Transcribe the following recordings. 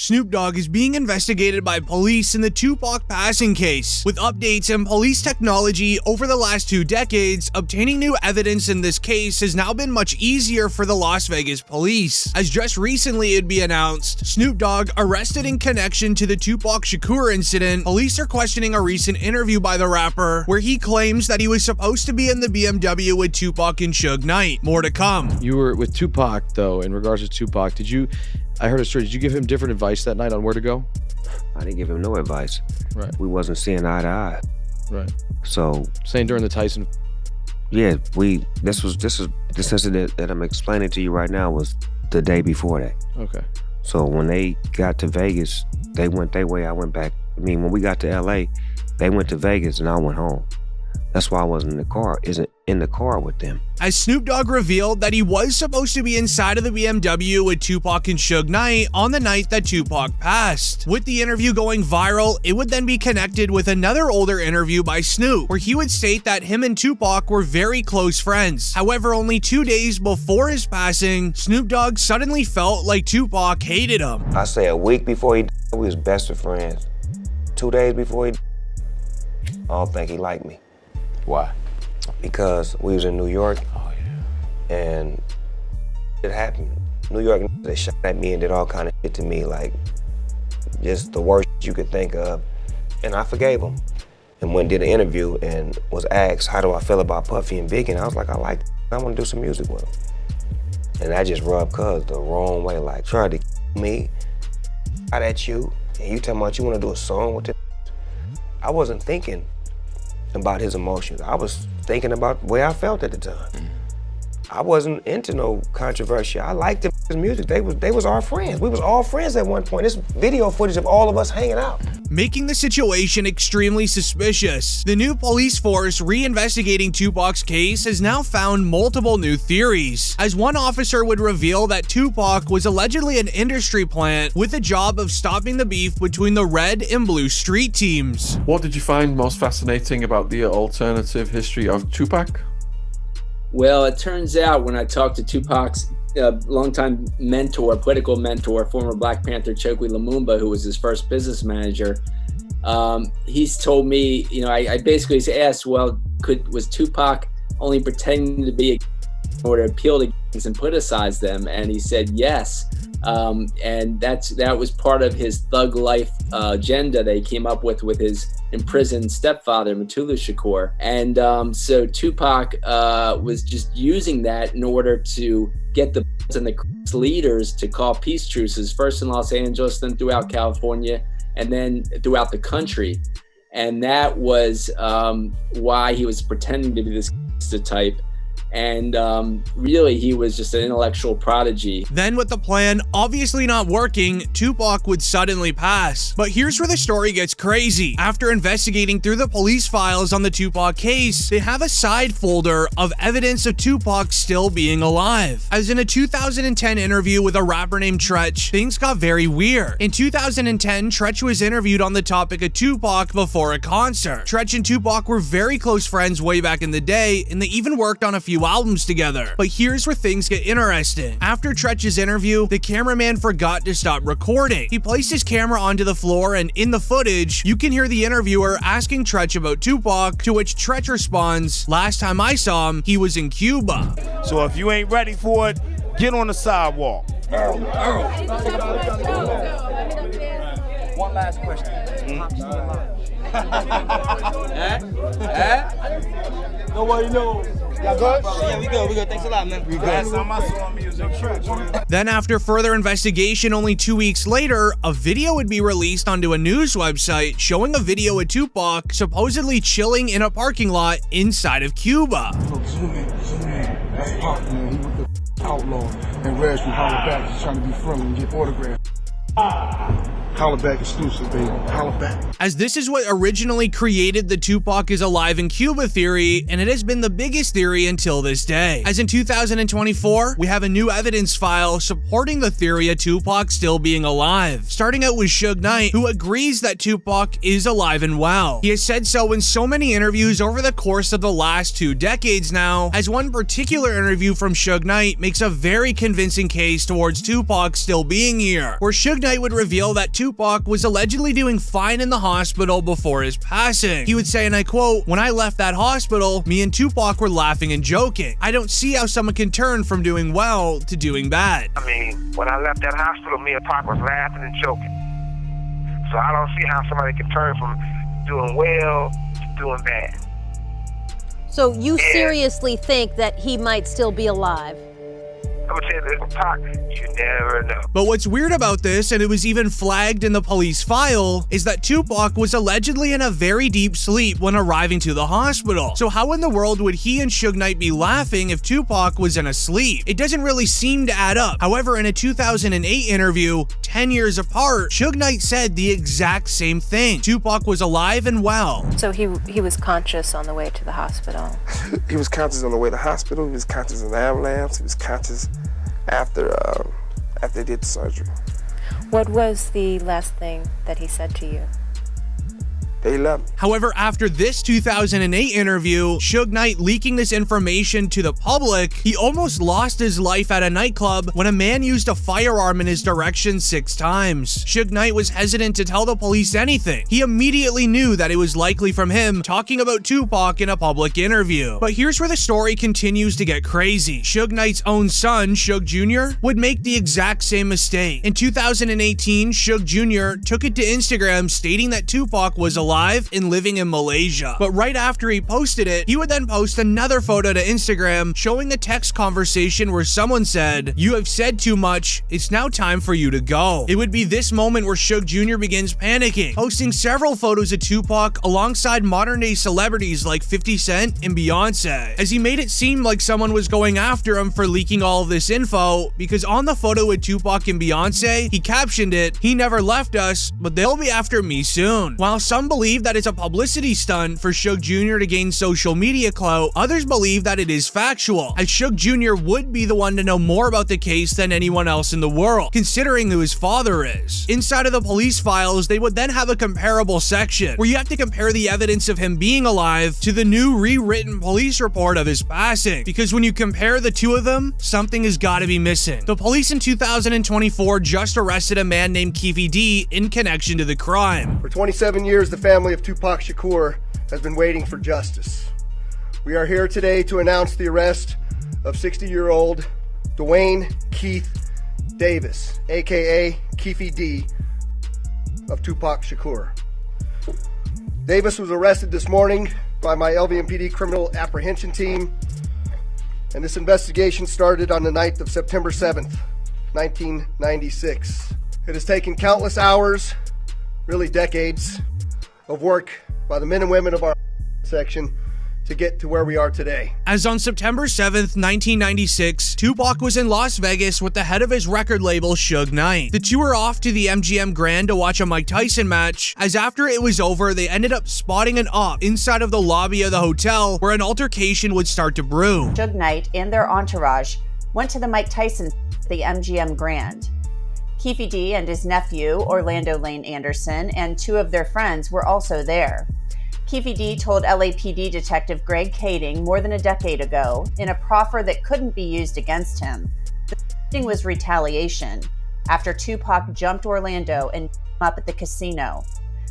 Snoop Dogg is being investigated by police in the Tupac passing case. With updates in police technology over the last 2 decades, obtaining new evidence in this case has now been much easier for the Las Vegas police. As just recently it'd be announced, Snoop Dogg arrested in connection to the Tupac Shakur incident. Police are questioning a recent interview by the rapper where he claims that he was supposed to be in the BMW with Tupac and Suge Knight. More to come. You were with Tupac, though, in regards to Tupac. I heard a story, did you give him different advice that night on where to go? I didn't give him no advice. Right. We wasn't seeing eye to eye. Right. So. Saying during the Tyson. Yeah, this incident that I'm explaining to you right now was the day before that. Okay. So when they got to Vegas, they went their way, I went back. I mean, when we got to LA, they went to Vegas and I went home. That's why I wasn't in the car with them. As Snoop Dogg revealed that he was supposed to be inside of the BMW with Tupac and Suge Knight on the night that Tupac passed. With the interview going viral, it would then be connected with another older interview by Snoop, where he would state that him and Tupac were very close friends. However, only 2 days before his passing, Snoop Dogg suddenly felt like Tupac hated him. I say a week before he died, we was best of friends. 2 days before he died, I don't think he liked me. Why? Because we was in New York, and it happened. New York, they shot at me and did all kind of shit to me, like just the worst you could think of. And I forgave them. And went and did an interview and was asked, how do I feel about Puffy and Biggie? And I was like, I like it. I want to do some music with them. And I just rubbed Cuz the wrong way, like tried to me, out at you, and you talking about you want to do a song with them. I wasn't thinking about his emotions. I was thinking about the way I felt at the time. I wasn't into no controversy. I liked his music. They was our friends. We was all friends at one point. This video footage of all of us hanging out. Making the situation extremely suspicious. The new police force reinvestigating Tupac's case has now found multiple new theories, as one officer would reveal that Tupac was allegedly an industry plant with the job of stopping the beef between the red and blue street teams. What did you find most fascinating about the alternative history of Tupac? Well, it turns out when I talked to Tupac's longtime mentor, political mentor, former Black Panther Chokwe Lumumba, who was his first business manager, he's told me, I basically asked, well, was Tupac only pretending to be in order to appeal to gangs and politicize them? And he said yes. And that was part of his thug life agenda that he came up with his imprisoned stepfather, Mutulu Shakur. And so Tupac was just using that in order to get the and the leaders to call peace truces, first in Los Angeles, then throughout California, and then throughout the country. And that was why he was pretending to be this type. And really, he was just an intellectual prodigy. Then with the plan obviously not working, Tupac would suddenly pass. But here's where the story gets crazy. After investigating through the police files on the Tupac case, they have a side folder of evidence of Tupac still being alive. As in a 2010 interview with a rapper named Tretch, things got very weird. In 2010, Tretch was interviewed on the topic of Tupac before a concert. Tretch and Tupac were very close friends way back in the day, and they even worked on a few albums together. But here's where things get interesting. After Tretch's interview, the cameraman forgot to stop recording. He placed his camera onto the floor, and in the footage, you can hear the interviewer asking Tretch about Tupac, to which Tretch responds, "Last time I saw him, he was in Cuba." So if you ain't ready for it, get on the sidewalk. One last question. Nobody knows. Y'all good? Yeah, we good. Thanks a lot, man. We good. Last time I saw him, he was in church. Then after further investigation, only 2 weeks later, a video would be released onto a news website showing a video of Tupac supposedly chilling in a parking lot inside of Cuba. Zoom in. That's Pac, man. He with the outlaw. And Reg from Holler Back. He's trying to be friendly and get autographs. Holla back exclusive, baby. Holla back. As this is what originally created the Tupac is alive in Cuba theory, and it has been the biggest theory until this day. As in 2024, we have a new evidence file supporting the theory of Tupac still being alive. Starting out with Suge Knight, who agrees that Tupac is alive and well. He has said so in so many interviews over the course of the last 2 decades now, as one particular interview from Suge Knight makes a very convincing case towards Tupac still being here, where Suge Knight would reveal that Tupac was allegedly doing fine in the hospital before his passing. He would say, and I quote, "When I left that hospital, me and Tupac were laughing and joking. I don't see how someone can turn from doing well to doing bad." I mean, when I left that hospital, me and Pac was laughing and joking. So I don't see how somebody can turn from doing well to doing bad. So you seriously think that he might still be alive? I'm gonna tell you this, Pac, you never know. But what's weird about this, and it was even flagged in the police file, is that Tupac was allegedly in a very deep sleep when arriving to the hospital. So how in the world would he and Suge Knight be laughing if Tupac was in a sleep? It doesn't really seem to add up. However, in a 2008 interview, 10 years apart, Suge Knight said the exact same thing. Tupac was alive and well. So he was conscious on the way to the hospital? He was conscious on the way to the hospital. He was conscious in the ambulance. He was conscious after they did the surgery. What was the last thing that he said to you? They love me. However, after this 2008 interview, Suge Knight leaking this information to the public, he almost lost his life at a nightclub when a man used a firearm in his direction 6 times. Suge Knight was hesitant to tell the police anything. He immediately knew that it was likely from him talking about Tupac in a public interview. But here's where the story continues to get crazy. Suge Knight's own son, Suge Jr., would make the exact same mistake. In 2018, Suge Jr. took it to Instagram stating that Tupac was alive and living in Malaysia. But right after he posted it, he would then post another photo to Instagram showing a text conversation where someone said, "You have said too much. It's now time for you to go." It would be this moment where Suge Jr. begins panicking, posting several photos of Tupac alongside modern day celebrities like 50 Cent and Beyonce, as he made it seem like someone was going after him for leaking all of this info, because on the photo with Tupac and Beyonce, he captioned it, "He never left us, but they'll be after me soon." While some believe that it's a publicity stunt for Suge Jr. to gain social media clout, others believe that it is factual, as Suge Jr. would be the one to know more about the case than anyone else in the world, considering who his father is. Inside of the police files, they would then have a comparable section, where you have to compare the evidence of him being alive to the new rewritten police report of his passing, because when you compare the two of them, something has got to be missing. The police in 2024 just arrested a man named Keefe D in connection to the crime. For 27 years, the family of Tupac Shakur has been waiting for justice. We are here today to announce the arrest of 60-year-old Dwayne Keith Davis, aka Keefe D, of Tupac Shakur. Davis was arrested this morning by my LVMPD criminal apprehension team, and this investigation started on the night of September 7th, 1996. It has taken countless hours, really decades, of work by the men and women of our section to get to where we are today. As on September 7th, 1996, Tupac was in Las Vegas with the head of his record label, Suge Knight. The two were off to the MGM Grand to watch a Mike Tyson match, as after it was over, they ended up spotting an op inside of the lobby of the hotel where an altercation would start to brew. Suge Knight and their entourage went to the Mike Tyson at the MGM Grand. Keefe D and his nephew, Orlando Lane Anderson, and 2 of their friends were also there. Keefe D told LAPD Detective Greg Kading more than a decade ago, in a proffer that couldn't be used against him, the shooting was retaliation after Tupac jumped Orlando and beat him up at the casino.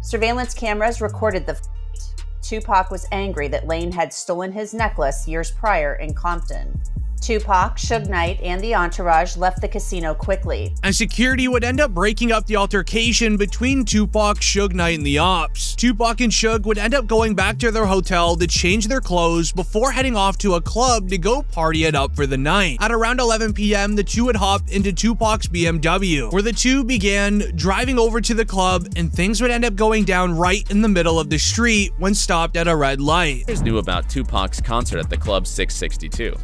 Surveillance cameras recorded the fight. Tupac was angry that Lane had stolen his necklace years prior in Compton. Tupac, Suge Knight, and the entourage left the casino quickly. And security would end up breaking up the altercation between Tupac, Suge Knight, and the ops. Tupac and Suge would end up going back to their hotel to change their clothes before heading off to a club to go party it up for the night. At around 11 p.m., the two would hop into Tupac's BMW, where the two began driving over to the club, and things would end up going down right in the middle of the street when stopped at a red light. Knew about Tupac's concert at the Club 662.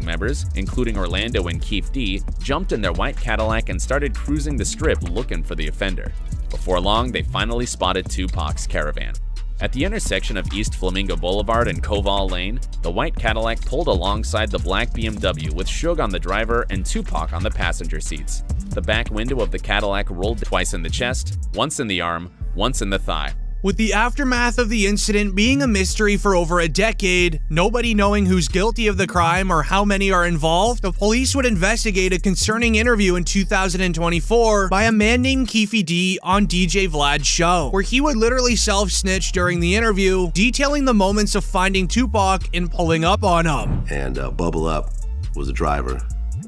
Members, including Orlando and Keefe D, jumped in their white Cadillac and started cruising the strip looking for the offender. Before long, they finally spotted Tupac's caravan. At the intersection of East Flamingo Boulevard and Koval Lane, the white Cadillac pulled alongside the black BMW with Suge on the driver and Tupac on the passenger seats. The back window of the Cadillac rolled twice in the chest, once in the arm, once in the thigh. With the aftermath of the incident being a mystery for over a decade, nobody knowing who's guilty of the crime or how many are involved, the police would investigate a concerning interview in 2024 by a man named Keefe D on DJ Vlad's show, where he would literally self-snitch during the interview, detailing the moments of finding Tupac and pulling up on him. And Bubble Up was the driver,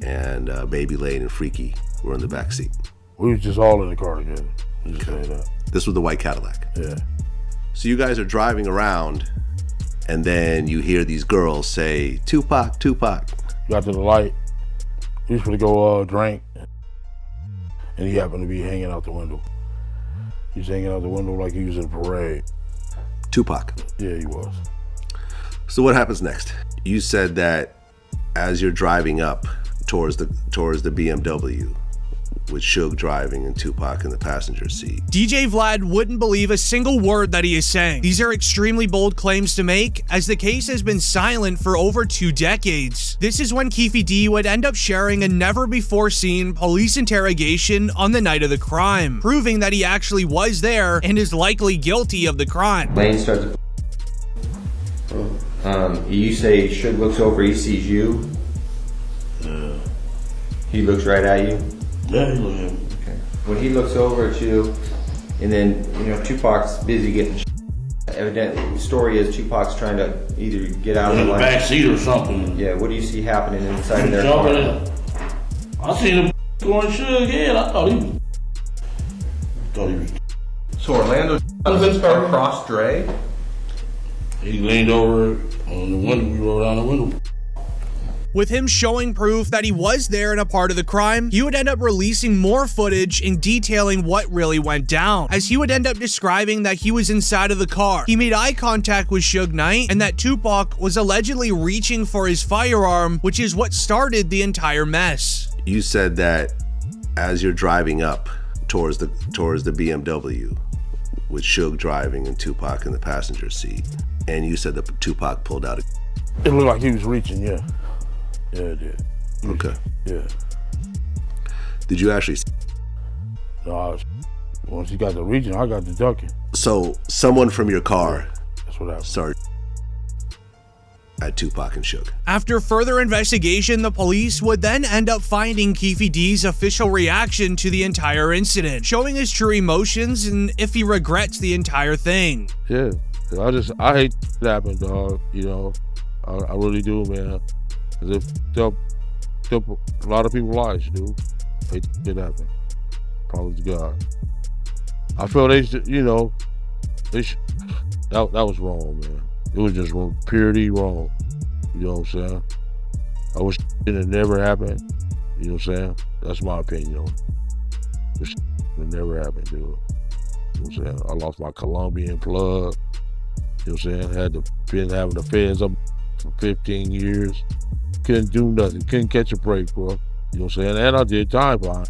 and Baby Lane and Freaky were in the back seat. We was just all in the car together. Just say that. This was the white Cadillac. Yeah. So you guys are driving around, and then you hear these girls say, Tupac, Tupac. Got to the light. We was gonna go drink, and he happened to be hanging out the window. He was hanging out the window like he was in a parade. Tupac? Yeah, he was. So what happens next? You said that as you're driving up towards the BMW, with Suge driving and Tupac in the passenger seat. DJ Vlad wouldn't believe a single word that he is saying. These are extremely bold claims to make, as the case has been silent for over 2 decades. This is when Keefe D would end up sharing a never-before-seen police interrogation on the night of the crime, proving that he actually was there and is likely guilty of the crime. Lane starts to... you say Suge looks over, he sees you? Yeah. He looks right at you? Yeah, he looked at me. Okay. When he looks over at you, and then, Tupac's busy getting evidently, the story is Tupac's trying to either get out of the back seat or something. Yeah, what do you see happening inside of their car? I seen him going Suge head. I thought he was. So Orlando across Dre? He leaned over on the window, we rolled down the window. With him showing proof that he was there and a part of the crime, he would end up releasing more footage and detailing what really went down, as he would end up describing that he was inside of the car. He made eye contact with Suge Knight, and that Tupac was allegedly reaching for his firearm, which is what started the entire mess. You said that as you're driving up towards the BMW, with Suge driving and Tupac in the passenger seat, and you said that Tupac pulled out a... It looked like he was reaching, yeah. Yeah, it did. Okay. Yeah. Did you actually... No, once he got the reaching, I got the ducking. So someone from your car... That's what happened. ...started at Tupac and Suge. After further investigation, the police would then end up finding Keefe D's official reaction to the entire incident, showing his true emotions and if he regrets the entire thing. Yeah, I hate that happened, dog. I really do, man. Because it took a lot of people's lives, dude. I hate that happen. Probably to God. I feel they should, that was wrong, man. It was just purely wrong. You know what I'm saying? I wish it had never happened. You know what I'm saying? That's my opinion. It never happened, dude. You know what I'm saying? I lost my Colombian plug. You know what I'm saying? Been having the feds up for 15 years. Couldn't do nothing. Couldn't catch a break, bro. You know what I'm saying? And I did time behind.